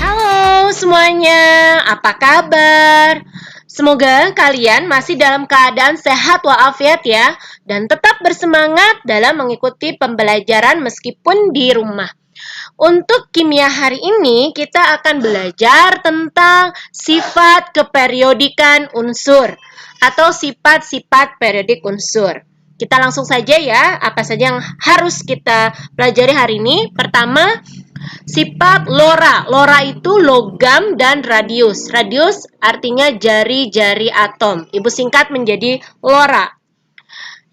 Halo semuanya, apa kabar? Semoga kalian masih dalam keadaan sehat walafiat ya, dan tetap bersemangat dalam mengikuti pembelajaran meskipun di rumah. Untuk kimia hari ini, kita akan belajar tentang sifat keperiodikan unsur atau sifat-sifat periodik unsur. Kita langsung saja ya, apa saja yang harus kita pelajari hari ini. Pertama, sifat lora. Lora itu logam dan radius. Radius artinya jari-jari atom. Ibu singkat menjadi lora.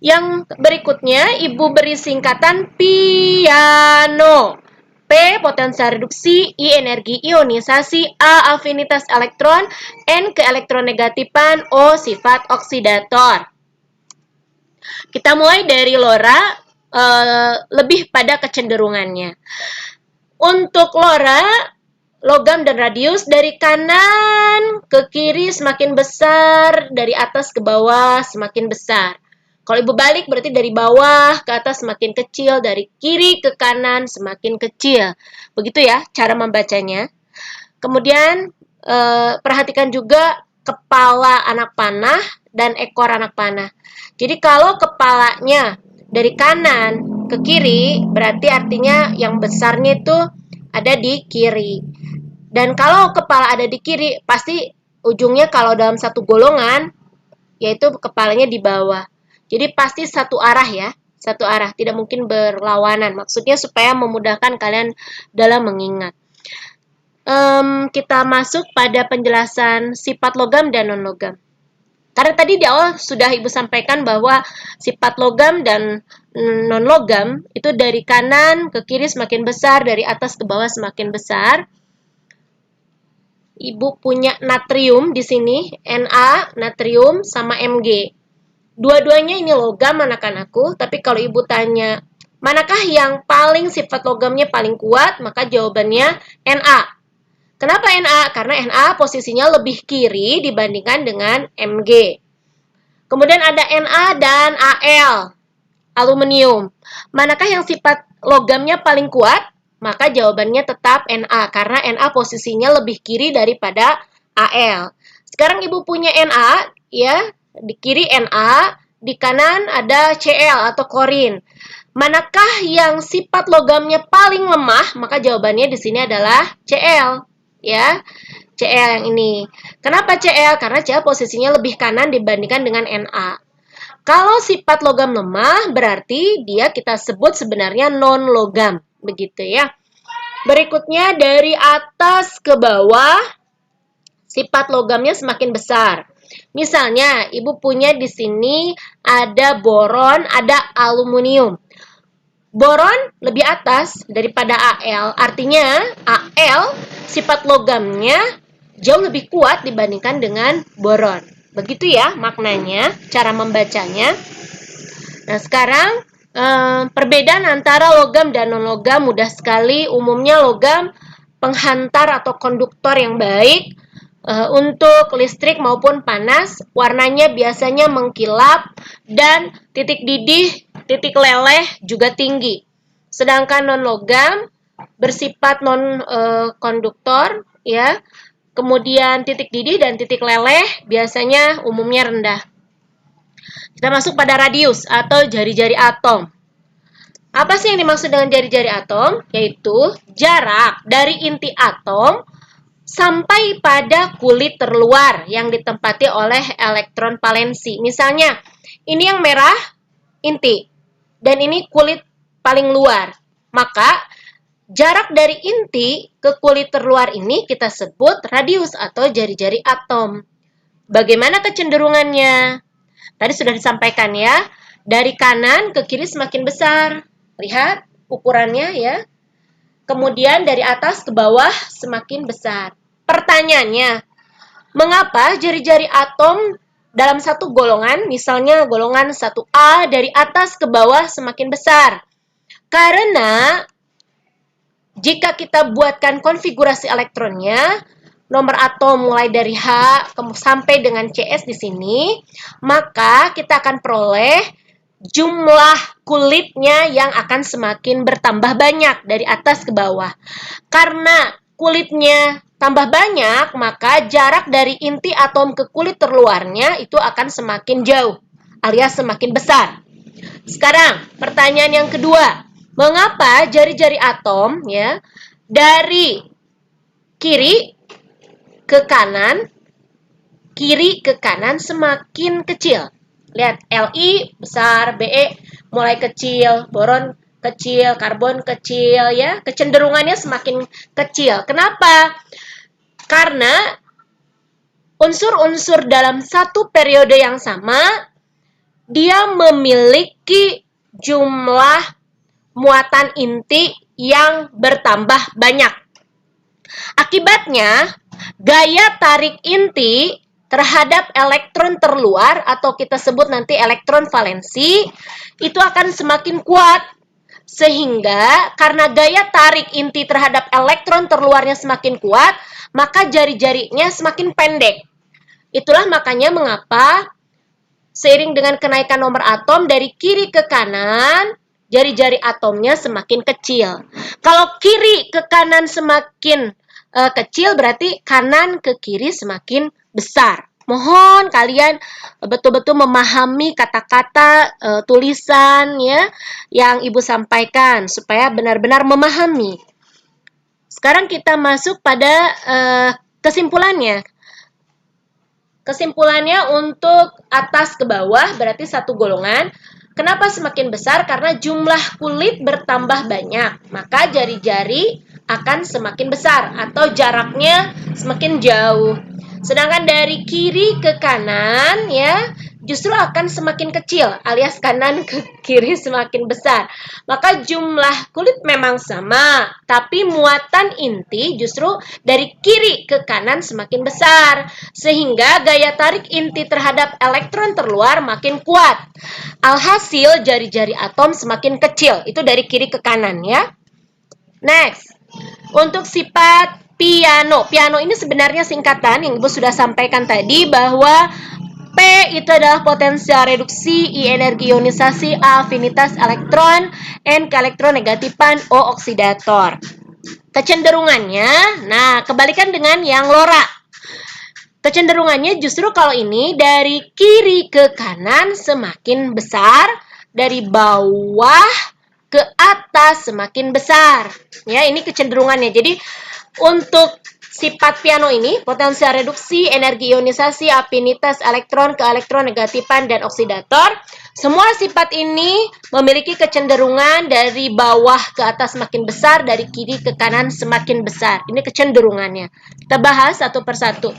Yang berikutnya, Ibu beri singkatan piano. P potensial reduksi, I energi ionisasi, A afinitas elektron, N keelektronegatifan, O sifat oksidator. Kita mulai dari lora, lebih pada kecenderungannya. Untuk lora, logam dan radius dari kanan ke kiri semakin besar, dari atas ke bawah semakin besar. Kalau ibu balik berarti dari bawah ke atas semakin kecil, dari kiri ke kanan semakin kecil. Begitu ya cara membacanya. Kemudian perhatikan juga kepala anak panah dan ekor anak panah. Jadi kalau kepalanya dari kanan ke kiri, berarti artinya yang besarnya itu ada di kiri. Dan kalau kepala ada di kiri, pasti ujungnya kalau dalam satu golongan, yaitu kepalanya di bawah. Jadi pasti satu arah ya, satu arah, tidak mungkin berlawanan. Maksudnya supaya memudahkan kalian dalam mengingat. Kita masuk pada penjelasan sifat logam dan non-logam. Karena tadi di awal sudah Ibu sampaikan bahwa sifat logam dan non-logam itu dari kanan ke kiri semakin besar, dari atas ke bawah semakin besar. Ibu punya natrium di sini, Na, natrium, sama Mg. Dua-duanya ini logam anak-anakku, tapi kalau Ibu tanya, manakah yang paling sifat logamnya paling kuat, maka jawabannya Na. Kenapa Na? Karena Na posisinya lebih kiri dibandingkan dengan Mg. Kemudian ada Na dan Al, aluminium. Manakah yang sifat logamnya paling kuat? Maka jawabannya tetap Na, karena Na posisinya lebih kiri daripada Al. Sekarang Ibu punya Na, ya, di kiri Na, di kanan ada Cl atau klorin. Manakah yang sifat logamnya paling lemah? Maka jawabannya di sini adalah Cl. Ya, Cl yang ini. Kenapa Cl? Karena Cl posisinya lebih kanan dibandingkan dengan Na. Kalau sifat logam lemah, berarti dia kita sebut sebenarnya non-logam. Begitu ya. Berikutnya dari atas ke bawah, sifat logamnya semakin besar. Misalnya, Ibu punya di sini ada boron, ada aluminium. Boron lebih atas daripada Al, artinya Al sifat logamnya jauh lebih kuat dibandingkan dengan boron. Begitu ya maknanya, cara membacanya. Nah sekarang perbedaan antara logam dan non-logam mudah sekali. Umumnya logam penghantar atau konduktor yang baik untuk listrik maupun panas. Warnanya biasanya mengkilap dan titik didih, titik leleh juga tinggi. Sedangkan non-logam bersifat non-konduktor, ya. Kemudian titik didih dan titik leleh biasanya umumnya rendah. Kita masuk pada radius atau jari-jari atom. Apa sih yang dimaksud dengan jari-jari atom? Yaitu jarak dari inti atom sampai pada kulit terluar yang ditempati oleh elektron valensi. Misalnya, ini yang merah, inti, dan ini kulit paling luar. Maka, jarak dari inti ke kulit terluar ini kita sebut radius atau jari-jari atom. Bagaimana kecenderungannya? Tadi sudah disampaikan ya, dari kanan ke kiri semakin besar. Lihat ukurannya ya. Kemudian dari atas ke bawah semakin besar. Pertanyaannya, mengapa jari-jari atom dalam satu golongan, misalnya golongan 1A dari atas ke bawah semakin besar? Karena jika kita buatkan konfigurasi elektronnya, nomor atom mulai dari H sampai dengan Cs di sini, maka kita akan peroleh jumlah kulitnya yang akan semakin bertambah banyak dari atas ke bawah. Karena kulitnya tambah banyak, maka jarak dari inti atom ke kulit terluarnya itu akan semakin jauh, alias semakin besar. Sekarang, pertanyaan yang kedua. Mengapa jari-jari atom ya dari kiri ke kanan semakin kecil? Lihat, Li besar, Be mulai kecil, boron kecil, karbon kecil ya. Kecenderungannya semakin kecil. Kenapa? Karena unsur-unsur dalam satu periode yang sama dia memiliki jumlah muatan inti yang bertambah banyak. Akibatnya, gaya tarik inti terhadap elektron terluar atau kita sebut nanti elektron valensi itu akan semakin kuat. Sehingga karena gaya tarik inti terhadap elektron terluarnya semakin kuat, maka jari-jarinya semakin pendek. Itulah makanya mengapa seiring dengan kenaikan nomor atom dari kiri ke kanan, jari-jari atomnya semakin kecil. Kalau kiri ke kanan semakin kecil, berarti kanan ke kiri semakin besar. Mohon kalian betul-betul memahami kata-kata tulisan ya yang Ibu sampaikan supaya benar-benar memahami. Sekarang kita masuk pada kesimpulannya. Kesimpulannya untuk atas ke bawah berarti satu golongan. Kenapa semakin besar? Karena jumlah kulit bertambah banyak, maka jari-jari akan semakin besar atau jaraknya semakin jauh. Sedangkan dari kiri ke kanan ya, justru akan semakin kecil alias kanan ke kiri semakin besar. Maka jumlah kulit memang sama, tapi muatan inti justru dari kiri ke kanan semakin besar. Sehingga gaya tarik inti terhadap elektron terluar makin kuat. Alhasil jari-jari atom semakin kecil. Itu dari kiri ke kanan ya. Next. Untuk sifat piano. Piano ini sebenarnya singkatan yang Ibu sudah sampaikan tadi bahwa P itu adalah potensial reduksi, I energi ionisasi, A afinitas elektron, N keelektronegatipan, O oksidator. Kecenderungannya, nah kebalikan dengan yang lora. Kecenderungannya justru kalau ini dari kiri ke kanan semakin besar, dari bawah ke atas semakin besar. Ya, ini kecenderungannya. Jadi untuk sifat piano ini, potensial reduksi, energi ionisasi, afinitas elektron, keelektronegatipan, dan oksidator, semua sifat ini memiliki kecenderungan dari bawah ke atas semakin besar, dari kiri ke kanan semakin besar. Ini kecenderungannya. Kita bahas satu persatu.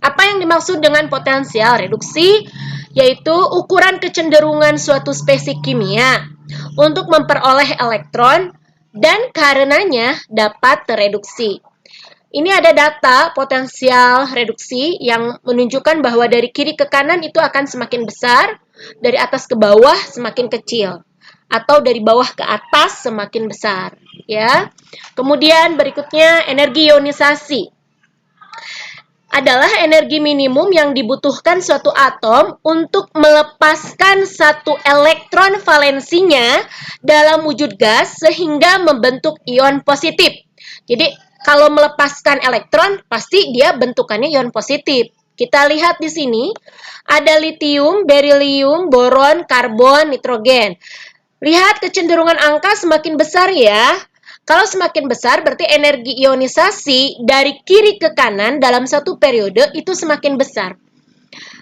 Apa yang dimaksud dengan potensial reduksi? Yaitu ukuran kecenderungan suatu spesies kimia untuk memperoleh elektron dan karenanya dapat tereduksi. Ini ada data potensial reduksi yang menunjukkan bahwa dari kiri ke kanan itu akan semakin besar, dari atas ke bawah semakin kecil, atau dari bawah ke atas semakin besar. Ya. Kemudian berikutnya energi ionisasi. Adalah energi minimum yang dibutuhkan suatu atom untuk melepaskan satu elektron valensinya dalam wujud gas sehingga membentuk ion positif. Jadi, kalau melepaskan elektron, pasti dia bentukannya ion positif. Kita lihat di sini, ada litium, berilium, boron, karbon, nitrogen. Lihat kecenderungan angka semakin besar ya. Kalau semakin besar berarti energi ionisasi dari kiri ke kanan dalam satu periode itu semakin besar.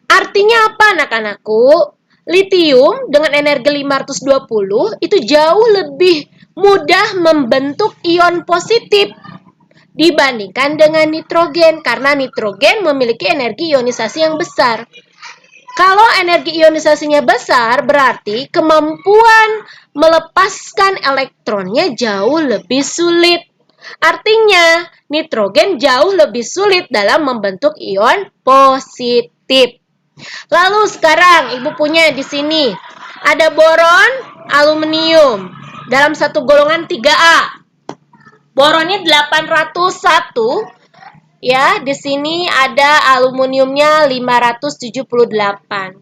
Artinya apa anak-anakku? Litium dengan energi 520 itu jauh lebih mudah membentuk ion positif dibandingkan dengan nitrogen karena nitrogen memiliki energi ionisasi yang besar. Kalau energi ionisasinya besar, berarti kemampuan melepaskan elektronnya jauh lebih sulit. Artinya, nitrogen jauh lebih sulit dalam membentuk ion positif. Lalu sekarang Ibu punya di sini ada boron, aluminium dalam satu golongan 3A. Boronnya 801. Ya, di sini ada aluminiumnya 578.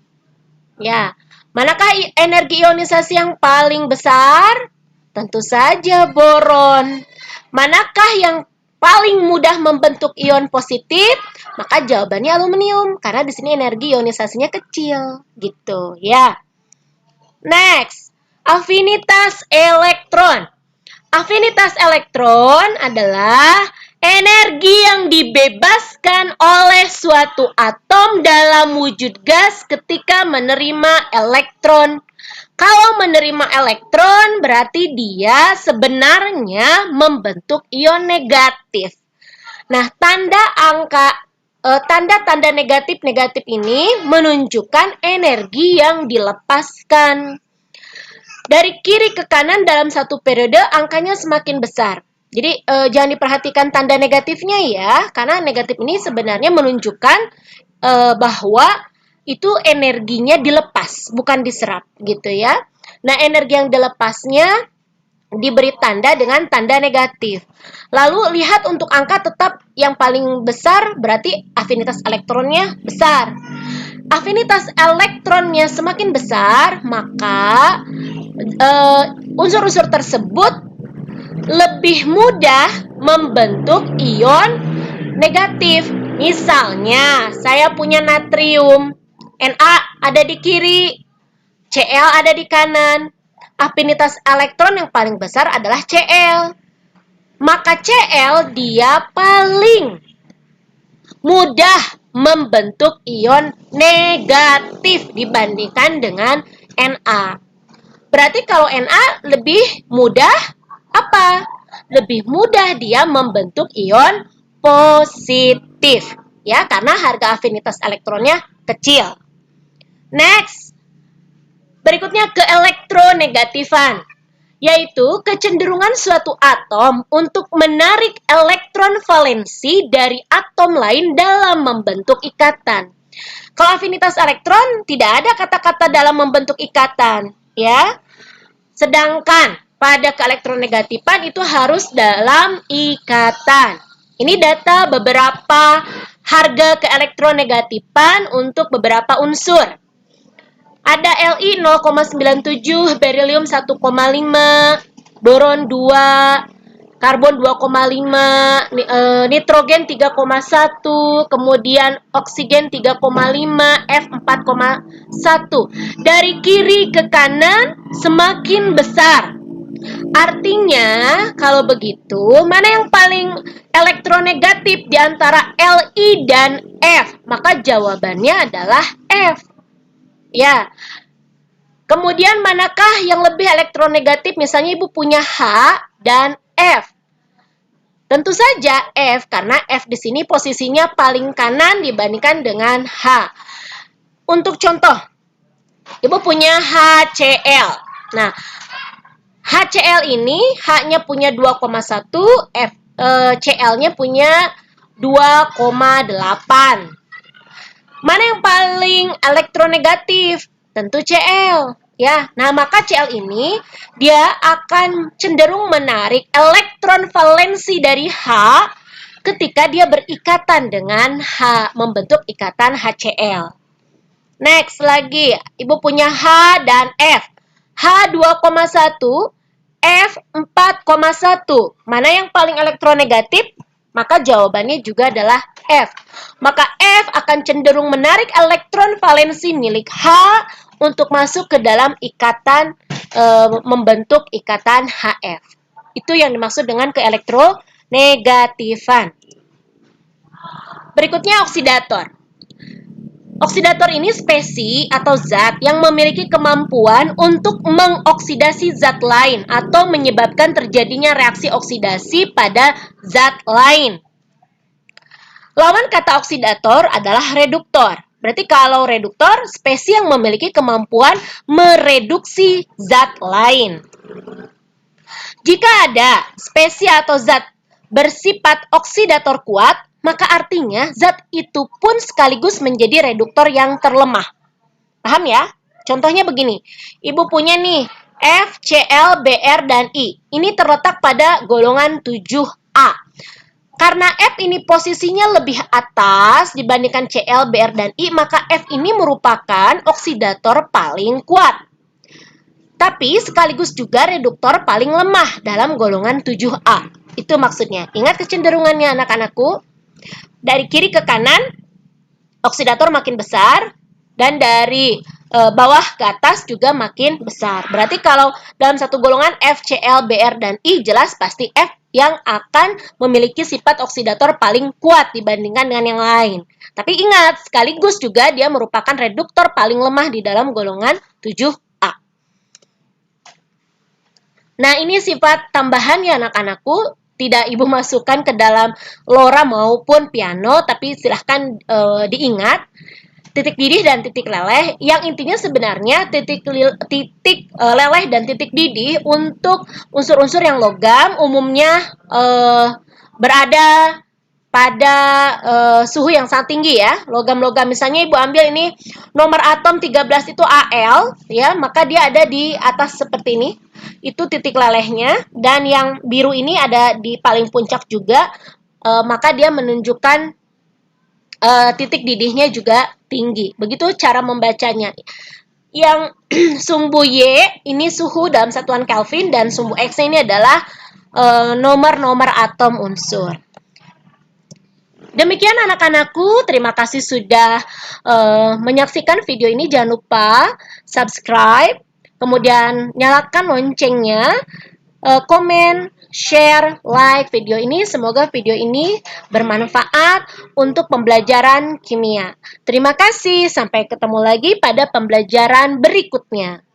Ya, Manakah energi ionisasi yang paling besar? Tentu saja boron. Manakah yang paling mudah membentuk ion positif? Maka jawabannya aluminium, karena di sini energi ionisasinya kecil, gitu ya. Next, afinitas elektron. Afinitas elektron adalah energi yang dibebaskan oleh suatu atom dalam wujud gas ketika menerima elektron. Kalau menerima elektron, berarti dia sebenarnya membentuk ion negatif. Nah, tanda-tanda negatif-negatif ini menunjukkan energi yang dilepaskan. Dari kiri ke kanan dalam satu periode, angkanya semakin besar. Jadi, jangan diperhatikan tanda negatifnya ya, karena negatif ini sebenarnya menunjukkan bahwa itu energinya dilepas, bukan diserap gitu ya. Nah, energi yang dilepasnya diberi tanda dengan tanda negatif. Lalu lihat untuk angka tetap yang paling besar berarti afinitas elektronnya besar. Afinitas elektronnya semakin besar, maka unsur-unsur tersebut lebih mudah membentuk ion negatif. Misalnya, saya punya natrium, Na ada di kiri, Cl ada di kanan. Afinitas elektron yang paling besar adalah Cl. Maka Cl dia paling mudah membentuk ion negatif dibandingkan dengan Na. Berarti kalau Na lebih mudah apa? Lebih mudah dia membentuk ion positif. Ya, karena harga afinitas elektronnya kecil. Next. Berikutnya ke elektronegatifan, yaitu kecenderungan suatu atom untuk menarik elektron valensi dari atom lain dalam membentuk ikatan. Kalau afinitas elektron tidak ada kata-kata dalam membentuk ikatan, ya. Sedangkan pada keelektronegatifan itu harus dalam ikatan. Ini data beberapa harga keelektronegatifan untuk beberapa unsur. Ada Li 0,97, berilium 1,5, boron 2, karbon 2,5, nitrogen 3,1, kemudian oksigen 3,5, F 4,1. Dari kiri ke kanan semakin besar. Artinya, kalau begitu, mana yang paling elektronegatif di antara Li dan F? Maka jawabannya adalah F. Ya. Kemudian manakah yang lebih elektronegatif? Misalnya ibu punya H dan F. Tentu saja F, karena F di sini posisinya paling kanan dibandingkan dengan H. Untuk contoh, ibu punya HCl. Nah, HCl ini H-nya punya 2,1, Cl-nya punya 2,8. Mana yang paling elektronegatif? Tentu Cl. Ya, nah maka Cl ini dia akan cenderung menarik elektron valensi dari H ketika dia berikatan dengan H, membentuk ikatan HCl. Next lagi, ibu punya H dan F. H 2,1, F 4,1. Mana yang paling elektronegatif? Maka jawabannya juga adalah F. Maka F akan cenderung menarik elektron valensi milik H untuk masuk ke dalam ikatan, membentuk ikatan HF. Itu yang dimaksud dengan keelektronegatifan. Berikutnya oksidator. Oksidator ini spesi atau zat yang memiliki kemampuan untuk mengoksidasi zat lain atau menyebabkan terjadinya reaksi oksidasi pada zat lain. Lawan kata oksidator adalah reduktor. Berarti kalau reduktor, spesi yang memiliki kemampuan mereduksi zat lain. Jika ada spesi atau zat bersifat oksidator kuat, maka artinya zat itu pun sekaligus menjadi reduktor yang terlemah. Paham ya? Contohnya begini, ibu punya nih F, Cl, Br, dan I. Ini terletak pada golongan 7A. Karena F ini posisinya lebih atas dibandingkan Cl, Br, dan I, maka F ini merupakan oksidator paling kuat. Tapi sekaligus juga reduktor paling lemah dalam golongan 7A. Itu maksudnya. Ingat kecenderungannya anak-anakku. Dari kiri ke kanan, oksidator makin besar, dan dari bawah ke atas juga makin besar. Berarti kalau dalam satu golongan F, Cl, Br, dan I, jelas pasti F yang akan memiliki sifat oksidator paling kuat dibandingkan dengan yang lain. Tapi ingat, sekaligus juga dia merupakan reduktor paling lemah di dalam golongan 7A. Nah, ini sifat tambahan ya anak-anakku. Tidak Ibu masukkan ke dalam LoRa maupun piano, tapi silahkan diingat. Titik didih dan titik leleh, yang intinya sebenarnya titik leleh dan titik didih untuk unsur-unsur yang logam umumnya berada pada suhu yang sangat tinggi ya. Logam-logam misalnya Ibu ambil ini nomor atom 13 itu Al ya, maka dia ada di atas seperti ini. Itu titik lelehnya, dan yang biru ini ada di paling puncak juga, maka dia menunjukkan titik didihnya juga tinggi. Begitu cara membacanya. Yang sumbu Y ini suhu dalam satuan Kelvin, dan sumbu X ini adalah nomor-nomor atom unsur. Demikian anak-anakku, terima kasih sudah menyaksikan video ini. Jangan lupa subscribe, kemudian nyalakan loncengnya, komen, share, like video ini. Semoga video ini bermanfaat untuk pembelajaran kimia. Terima kasih, sampai ketemu lagi pada pembelajaran berikutnya.